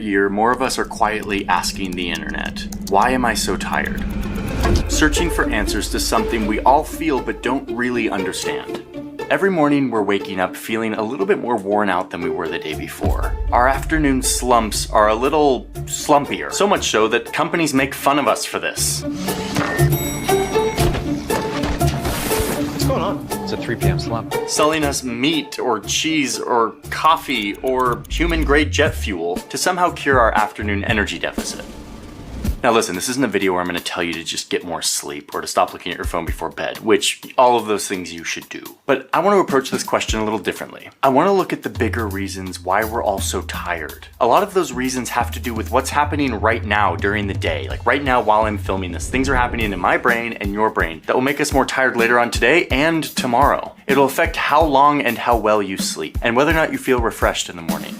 Year, more of us are quietly asking the internet, why am I so tired? Searching for answers to something we all feel but don't really understand. Every morning we're waking up feeling a little bit more worn out than we were the day before. Our afternoon slumps are a little slumpier, so much so that companies make fun of us for this. What's going on? It's a 3 p.m. slump. Selling us meat or cheese or coffee or human-grade jet fuel to somehow cure our afternoon energy deficit. Now listen, this isn't a video where I'm going to tell you to just get more sleep or to stop looking at your phone before bed, which all of those things you should do. But I want to approach this question a little differently. I want to look at the bigger reasons why we're all so tired. A lot of those reasons have to do with what's happening right now during the day. Like right now while I'm filming this, things are happening in my brain and your brain that will make us more tired later on today and tomorrow. It'll affect how long and how well you sleep and whether or not you feel refreshed in the morning.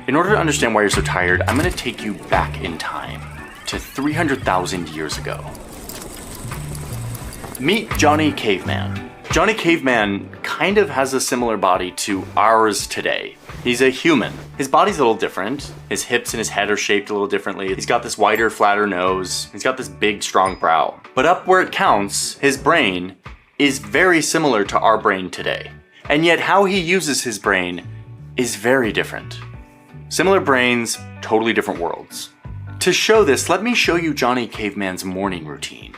In order to understand why you're so tired, I'm going to take you back in time to 300,000 years ago. Meet Johnny Caveman. Johnny Caveman kind of has a similar body to ours today. He's a human. His body's a little different. His hips and his head are shaped a little differently. He's got this wider, flatter nose. He's got this big, strong brow. But up where it counts, his brain is very similar to our brain today. And yet how he uses his brain is very different. Similar brains, totally different worlds. To show this, let me show you Johnny Caveman's morning routine.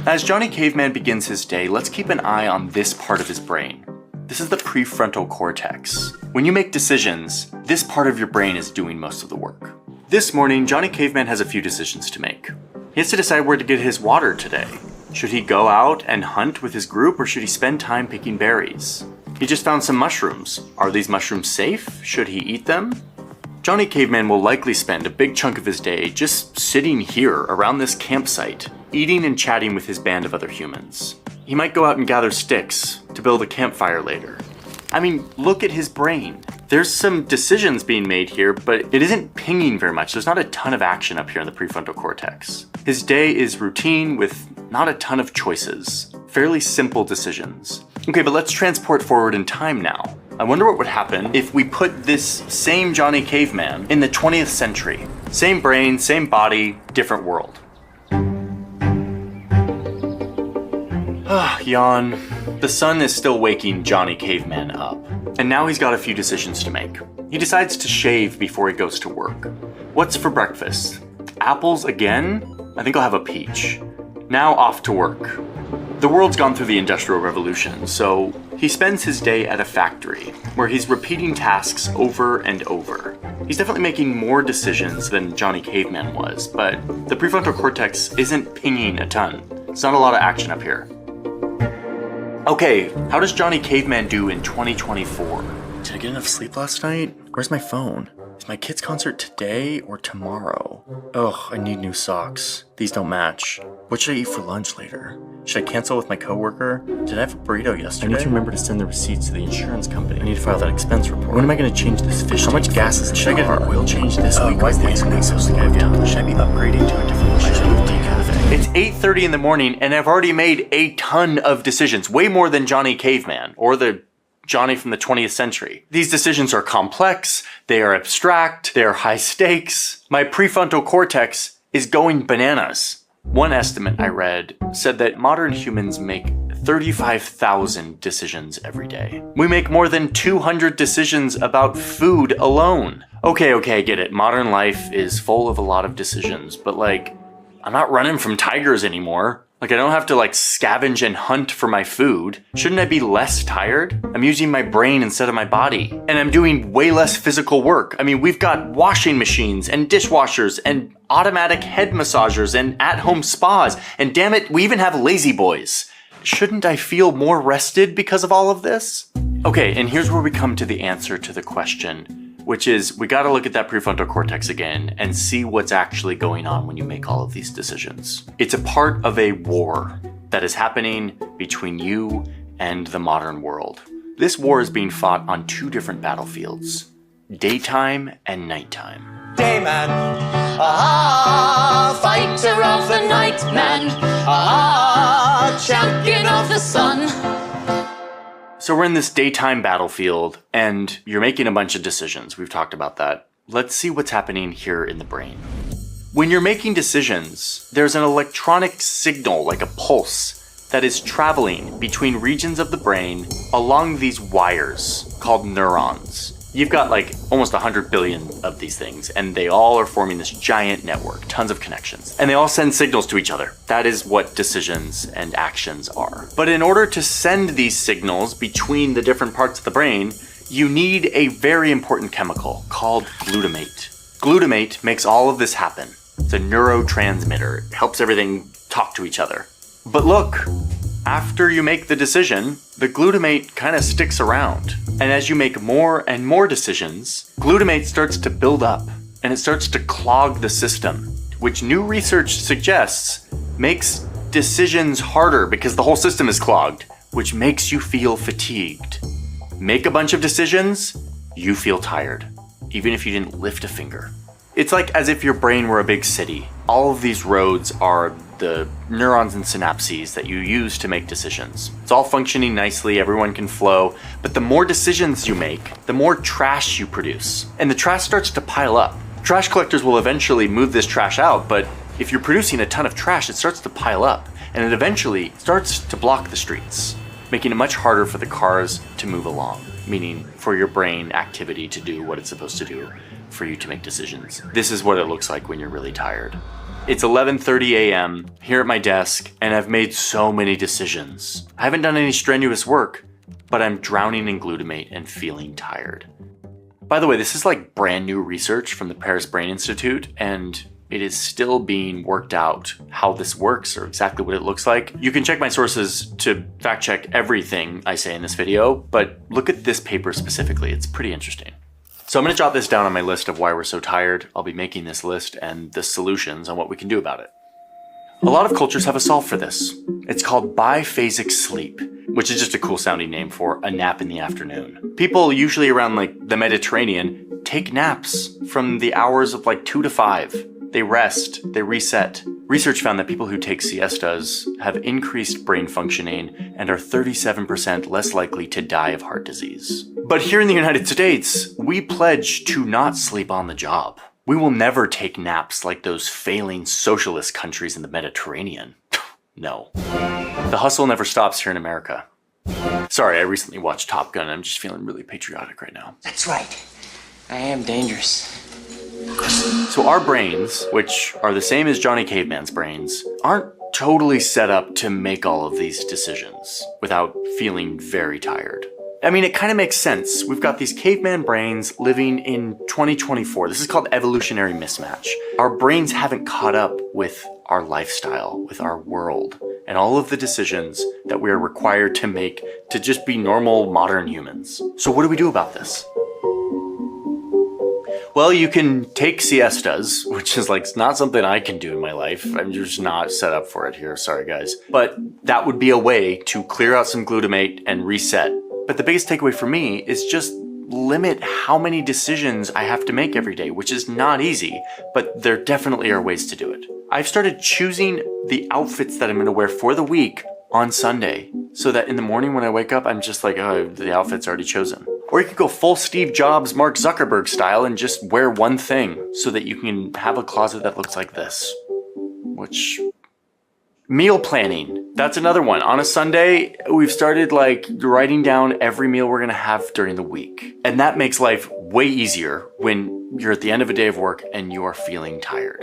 As Johnny Caveman begins his day, let's keep an eye on this part of his brain. This is the prefrontal cortex. When you make decisions, this part of your brain is doing most of the work. This morning, Johnny Caveman has a few decisions to make. He has to decide where to get his water today. Should he go out and hunt with his group, or should he spend time picking berries? He just found some mushrooms. Are these mushrooms safe? Should he eat them? Johnny Caveman will likely spend a big chunk of his day just sitting here around this campsite, eating and chatting with his band of other humans. He might go out and gather sticks to build a campfire later. I mean, look at his brain. There's some decisions being made here, but it isn't pinging very much. There's not a ton of action up here in the prefrontal cortex. His day is routine with not a ton of choices. Fairly simple decisions. Okay, but let's transport forward in time now. I wonder what would happen if we put this same Johnny Caveman in the 20th century. Same brain, same body, different world. Yawn. The sun is still waking Johnny Caveman up. And now he's got a few decisions to make. He decides to shave before he goes to work. What's for breakfast? Apples again? I think I'll have a peach. Now off to work. The world's gone through the Industrial Revolution, so he spends his day at a factory where he's repeating tasks over and over. He's definitely making more decisions than Johnny Caveman was, but the prefrontal cortex isn't pinging a ton. It's not a lot of action up here. Okay, how does Johnny Caveman do in 2024? Did I get enough sleep last night? Where's my phone? Is my kid's concert today or tomorrow? Ugh, I need new socks. These don't match. What should I eat for lunch later? Should I cancel with my coworker? Did I have a burrito yesterday? I need to remember to send the receipts to the insurance company. I need to file that expense report. When am I going to change this fish? How much gas is in the car? Should I get an oil change this week? Why is the ice cream so sticky? Should I be upgrading to a different machine? It's 8:30 in the morning and I've already made a ton of decisions. Way more than Johnny Caveman or the Johnny from the 20th century. These decisions are complex, they are abstract, they are high stakes. My prefrontal cortex is going bananas. One estimate I read said that modern humans make 35,000 decisions every day. We make more than 200 decisions about food alone. Okay, I get it. Modern life is full of a lot of decisions, but like, I'm not running from tigers anymore. Like, I don't have to scavenge and hunt for my food. Shouldn't I be less tired? I'm using my brain instead of my body. And I'm doing way less physical work. I mean, we've got washing machines and dishwashers and automatic head massagers and at-home spas. And damn it, we even have lazy boys. Shouldn't I feel more rested because of all of this? Okay, and here's where we come to the answer to the question, which is we gotta look at that prefrontal cortex again and see what's actually going on when you make all of these decisions. It's a part of a war that is happening between you and the modern world. This war is being fought on two different battlefields, daytime and nighttime. Dayman, fighter of the night man, champion of the sun. So we're in this daytime battlefield, and you're making a bunch of decisions. We've talked about that. Let's see what's happening here in the brain. When you're making decisions, there's an electronic signal, like a pulse, that is traveling between regions of the brain along these wires called neurons. You've got like almost 100 billion of these things, and they all are forming this giant network, tons of connections. And they all send signals to each other. That is what decisions and actions are. But in order to send these signals between the different parts of the brain, you need a very important chemical called glutamate. Glutamate makes all of this happen. It's a neurotransmitter. It helps everything talk to each other. But look, after you make the decision, the glutamate kind of sticks around. And as you make more and more decisions, glutamate starts to build up and it starts to clog the system, which new research suggests makes decisions harder because the whole system is clogged, which makes you feel fatigued. Make a bunch of decisions, you feel tired, even if you didn't lift a finger. It's like as if your brain were a big city. All of these roads are the neurons and synapses that you use to make decisions. It's all functioning nicely, everyone can flow, but the more decisions you make, the more trash you produce. And the trash starts to pile up. Trash collectors will eventually move this trash out, but if you're producing a ton of trash, it starts to pile up, and it eventually starts to block the streets, making it much harder for the cars to move along, meaning for your brain activity to do what it's supposed to do for you to make decisions. This is what it looks like when you're really tired. It's 11:30 a.m. here at my desk, and I've made so many decisions. I haven't done any strenuous work, but I'm drowning in glutamate and feeling tired. By the way, this is like brand new research from the Paris Brain Institute, and it is still being worked out how this works or exactly what it looks like. You can check my sources to fact check everything I say in this video, but look at this paper specifically. It's pretty interesting. So I'm going to jot this down on my list of why we're so tired. I'll be making this list and the solutions on what we can do about it. A lot of cultures have a solve for this. It's called biphasic sleep, which is just a cool sounding name for a nap in the afternoon. People usually around like the Mediterranean take naps from the hours of like 2 to 5. They rest, they reset. Research found that people who take siestas have increased brain functioning and are 37% less likely to die of heart disease. But here in the United States, we pledge to not sleep on the job. We will never take naps like those failing socialist countries in the Mediterranean. No. The hustle never stops here in America. Sorry, I recently watched Top Gun and I'm just feeling really patriotic right now. That's right. I am dangerous. So our brains, which are the same as Johnny Caveman's brains, aren't totally set up to make all of these decisions without feeling very tired. I mean, it kind of makes sense. We've got these caveman brains living in 2024. This is called evolutionary mismatch. Our brains haven't caught up with our lifestyle, with our world, and all of the decisions that we are required to make to just be normal modern humans. So what do we do about this? Well, you can take siestas, which is like not something I can do in my life. I'm just not set up for it here. Sorry, guys. But that would be a way to clear out some glutamate and reset. But the biggest takeaway for me is just limit how many decisions I have to make every day, which is not easy, but there definitely are ways to do it. I've started choosing the outfits that I'm going to wear for the week on Sunday, so that in the morning when I wake up, I'm just like, oh, the outfit's already chosen. Or you could go full Steve Jobs, Mark Zuckerberg style and just wear one thing so that you can have a closet that looks like this. Which... Meal planning. That's another one. On a Sunday, we've started like writing down every meal we're gonna have during the week. And that makes life way easier when you're at the end of a day of work and you are feeling tired.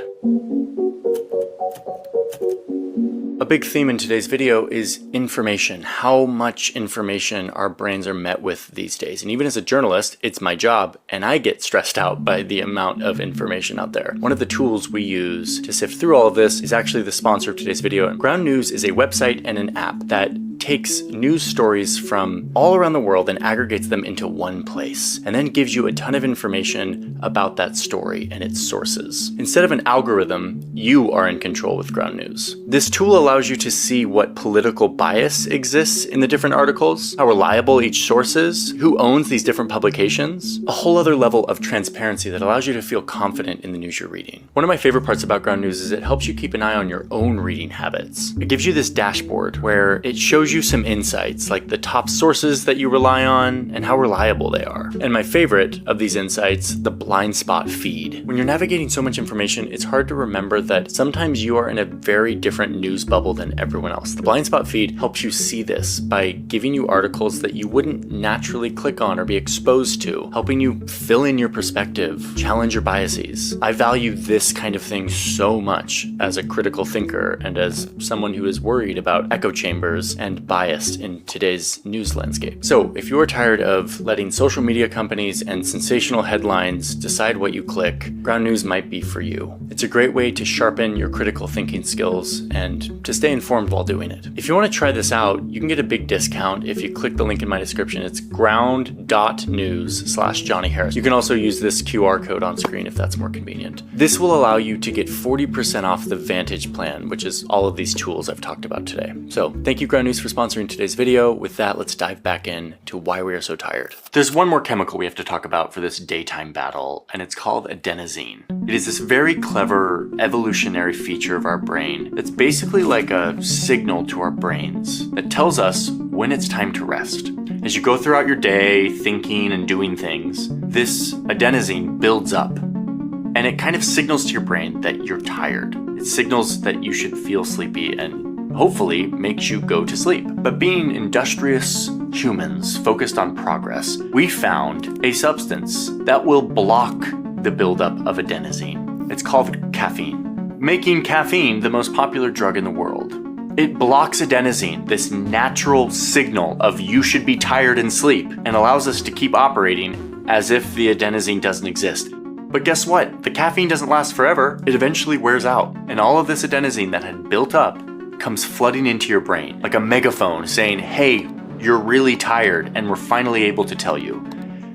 A big theme in today's video is information, how much information our brains are met with these days. And even as a journalist, it's my job, and I get stressed out by the amount of information out there. One of the tools we use to sift through all of this is actually the sponsor of today's video. Ground News is a website and an app that takes news stories from all around the world and aggregates them into one place, and then gives you a ton of information about that story and its sources. Instead of an algorithm, you are in control with Ground News. This tool allows you to see what political bias exists in the different articles, how reliable each source is, who owns these different publications, a whole other level of transparency that allows you to feel confident in the news you're reading. One of my favorite parts about Ground News is it helps you keep an eye on your own reading habits. It gives you this dashboard where it shows shows you some insights, like the top sources that you rely on and how reliable they are. And my favorite of these insights, the blind spot feed. When you're navigating so much information, it's hard to remember that sometimes you are in a very different news bubble than everyone else. The blind spot feed helps you see this by giving you articles that you wouldn't naturally click on or be exposed to, helping you fill in your perspective, challenge your biases. I value this kind of thing so much as a critical thinker and as someone who is worried about echo chambers and biased in today's news landscape. So if you are tired of letting social media companies and sensational headlines decide what you click, Ground News might be for you. It's a great way to sharpen your critical thinking skills and to stay informed while doing it. If you want to try this out, you can get a big discount if you click the link in my description. It's ground.news/Johnny Harris. You can also use this QR code on screen if that's more convenient. This will allow you to get 40% off the Vantage plan, which is all of these tools I've talked about today. So thank you, Ground News, for sponsoring today's video. With that, let's dive back in to why we are so tired. There's one more chemical we have to talk about for this daytime battle, and it's called adenosine. It is this very clever evolutionary feature of our brain that's basically like a signal to our brains that tells us when it's time to rest. As you go throughout your day, thinking and doing things, this adenosine builds up, and it kind of signals to your brain that you're tired. It signals that you should feel sleepy and hopefully makes you go to sleep. But being industrious humans focused on progress, we found a substance that will block the buildup of adenosine. It's called caffeine, making caffeine the most popular drug in the world. It blocks adenosine, this natural signal of you should be tired and sleep, and allows us to keep operating as if the adenosine doesn't exist. But guess what? The caffeine doesn't last forever. It eventually wears out, and all of this adenosine that had built up comes flooding into your brain like a megaphone saying, hey, you're really tired, and we're finally able to tell you.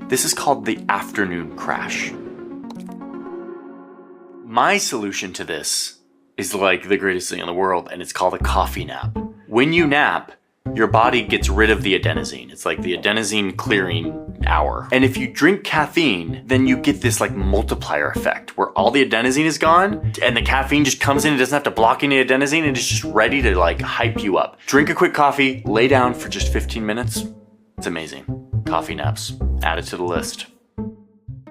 This is called the afternoon crash. My solution to this is like the greatest thing in the world, and it's called a coffee nap. When you nap, your body gets rid of the adenosine. It's like the adenosine clearing hour. And if you drink caffeine, then you get this like multiplier effect where all the adenosine is gone and the caffeine just comes in. It doesn't have to block any adenosine, and it's just ready to like hype you up. Drink a quick coffee, lay down for just 15 minutes. It's amazing. Coffee naps. Add it to the list.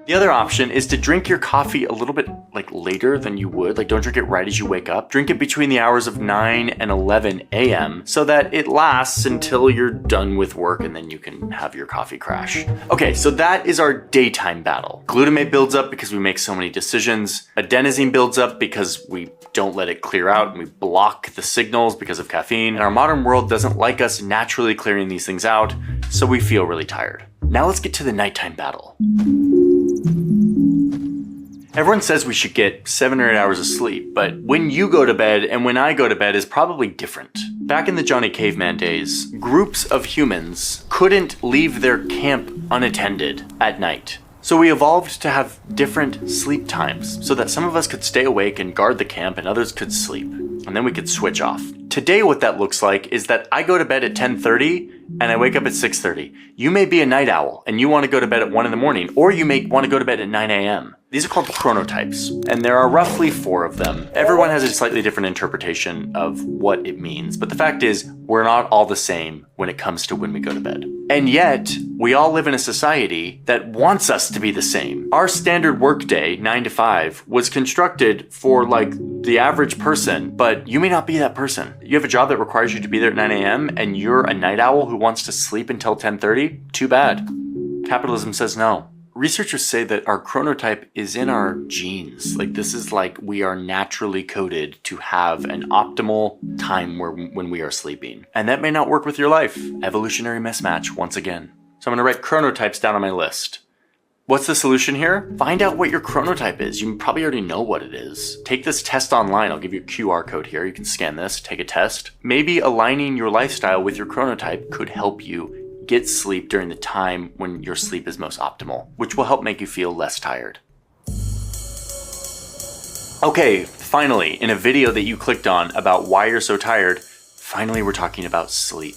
The other option is to drink your coffee a little bit like later than you would. Like, don't drink it right as you wake up. Drink it between the hours of 9 and 11 a.m. so that it lasts until you're done with work, and then you can have your coffee crash. Okay, so that is our daytime battle. Glutamate builds up because we make so many decisions. Adenosine builds up because we don't let it clear out and we block the signals because of caffeine. And our modern world doesn't like us naturally clearing these things out, so we feel really tired. Now let's get to the nighttime battle. Everyone says we should get 7 or 8 hours of sleep, but when you go to bed and when I go to bed is probably different. Back in the Johnny Caveman days, groups of humans couldn't leave their camp unattended at night. So we evolved to have different sleep times so that some of us could stay awake and guard the camp and others could sleep. And then we could switch off. Today what that looks like is that I go to bed at 10:30 and I wake up at 6:30. You may be a night owl and you want to go to bed at 1 in the morning, or you may want to go to bed at 9 a.m. These are called chronotypes, and there are roughly 4 of them. Everyone has a slightly different interpretation of what it means, but the fact is, we're not all the same when it comes to when we go to bed. And yet, we all live in a society that wants us to be the same. Our standard workday, 9 to 5, was constructed for like the average person, but you may not be that person. You have a job that requires you to be there at 9 a.m. and you're a night owl who wants to sleep until 10:30? Too bad. Capitalism says no. Researchers say that our chronotype is in our genes. Like, this is like we are naturally coded to have an optimal time when we are sleeping. And that may not work with your life. Evolutionary mismatch once again. So I'm gonna write chronotypes down on my list. What's the solution here? Find out what your chronotype is. You probably already know what it is. Take this test online. I'll give you a QR code here. You can scan this, take a test. Maybe aligning your lifestyle with your chronotype could help you get sleep during the time when your sleep is most optimal, which will help make you feel less tired. Okay, finally, in a video that you clicked on about why you're so tired, finally we're talking about sleep.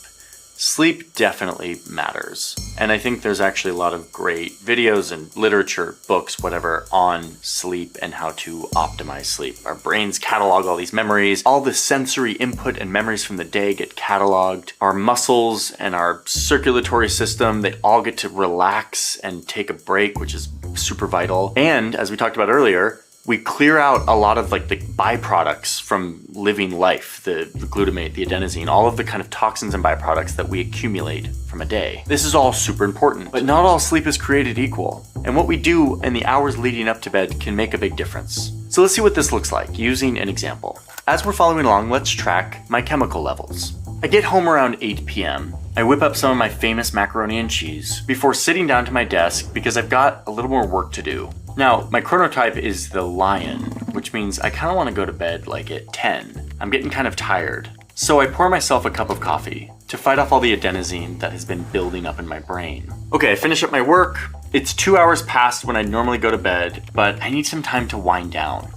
Sleep definitely matters. And I think there's actually a lot of great videos and literature, books, whatever, on sleep and how to optimize sleep. Our brains catalog all these memories. All the sensory input and memories from the day get cataloged. Our muscles and our circulatory system, they all get to relax and take a break, which is super vital. And as we talked about earlier, we clear out a lot of like the byproducts from living life, the glutamate, the adenosine, all of the kind of toxins and byproducts that we accumulate from a day. This is all super important, but not all sleep is created equal. And what we do in the hours leading up to bed can make a big difference. So let's see what this looks like using an example. As we're following along, let's track my chemical levels. I get home around 8 p.m. I whip up some of my famous macaroni and cheese before sitting down to my desk because I've got a little more work to do. Now, my chronotype is the lion, which means I kind of want to go to bed like at 10. I'm getting kind of tired. So I pour myself a cup of coffee to fight off all the adenosine that has been building up in my brain. Okay, I finish up my work. It's 2 hours past when I normally go to bed, but I need some time to wind down.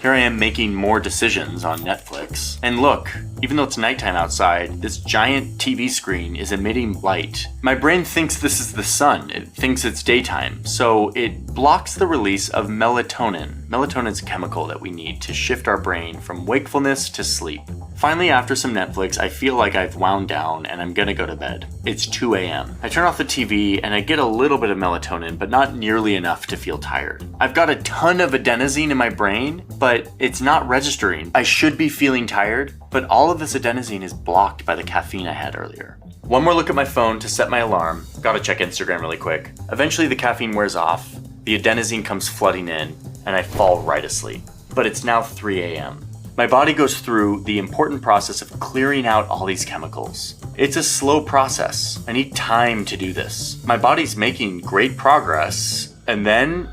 Here I am making more decisions on Netflix. And look, even though it's nighttime outside, this giant TV screen is emitting light. My brain thinks this is the sun. It thinks it's daytime. So it blocks the release of melatonin. Melatonin is a chemical that we need to shift our brain from wakefulness to sleep. Finally, after some Netflix, I feel like I've wound down and I'm gonna go to bed. It's 2 a.m. I turn off the TV and I get a little bit of melatonin, but not nearly enough to feel tired. I've got a ton of adenosine in my brain, but it's not registering. I should be feeling tired, but all of this adenosine is blocked by the caffeine I had earlier. One more look at my phone to set my alarm. Gotta check Instagram really quick. Eventually the caffeine wears off, the adenosine comes flooding in, and I fall right asleep. But it's now 3 a.m. My body goes through the important process of clearing out all these chemicals. It's a slow process. I need time to do this. My body's making great progress, and then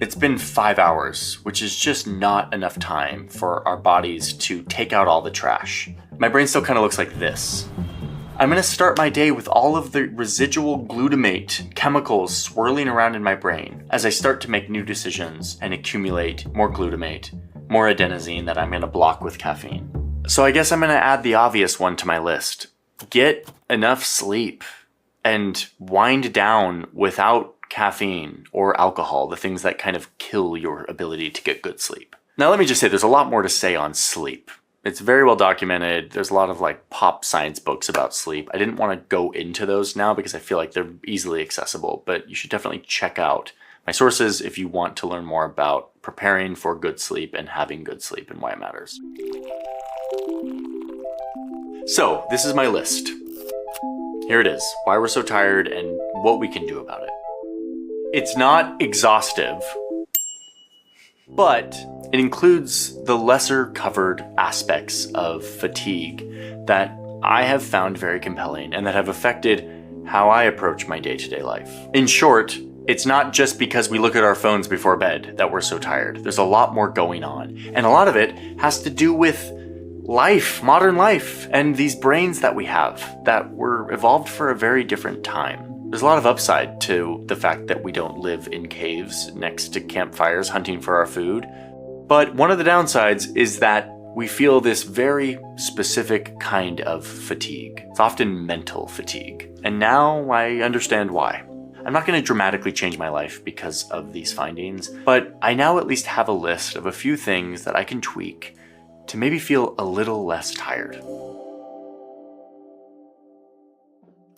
it's been 5 hours, which is just not enough time for our bodies to take out all the trash. My brain still kind of looks like this. I'm gonna start my day with all of the residual glutamate chemicals swirling around in my brain as I start to make new decisions and accumulate more glutamate, more adenosine that I'm gonna block with caffeine. So I guess I'm gonna add the obvious one to my list. Get enough sleep and wind down without caffeine or alcohol, the things that kind of kill your ability to get good sleep. Now let me just say there's a lot more to say on sleep. It's very well documented. There's a lot of like pop science books about sleep. I didn't want to go into those now because I feel like they're easily accessible, but you should definitely check out my sources if you want to learn more about preparing for good sleep and having good sleep and why it matters. So this is my list. Here it is, why we're so tired and what we can do about it. It's not exhaustive, but it includes the lesser covered aspects of fatigue that I have found very compelling and that have affected how I approach my day-to-day life. In short, it's not just because we look at our phones before bed that we're so tired. There's a lot more going on. And a lot of it has to do with life, modern life, and these brains that we have that were evolved for a very different time. There's a lot of upside to the fact that we don't live in caves next to campfires hunting for our food. But one of the downsides is that we feel this very specific kind of fatigue. It's often mental fatigue. And now I understand why. I'm not going to dramatically change my life because of these findings, but I now at least have a list of a few things that I can tweak to maybe feel a little less tired.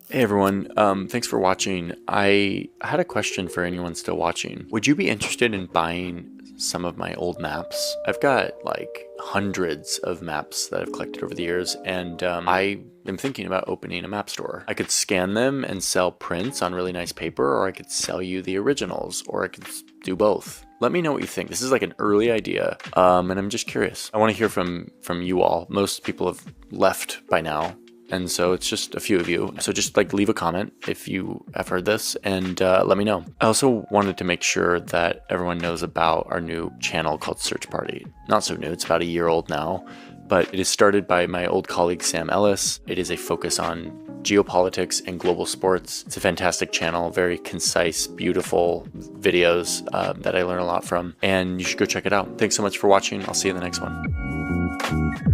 Hey everyone, thanks for watching. I had a question for anyone still watching. Would you be interested in buying some of my old maps? I've got like hundreds of maps that I've collected over the years, and I am thinking about opening a map store. I could scan them and sell prints on really nice paper, or I could sell you the originals, or I could do both. Let me know what you think. This is like an early idea, and I'm just curious. I want to hear from you all. Most people have left by now, and so it's just a few of you. So just like leave a comment if you have heard this and let me know. I also wanted to make sure that everyone knows about our new channel called Search Party. Not so new, it's about a year old now, but it is started by my old colleague Sam Ellis. It is a focus on geopolitics and global sports. It's a fantastic channel, very concise, beautiful videos that I learn a lot from, and you should go check it out. Thanks so much for watching. I'll see you in the next one.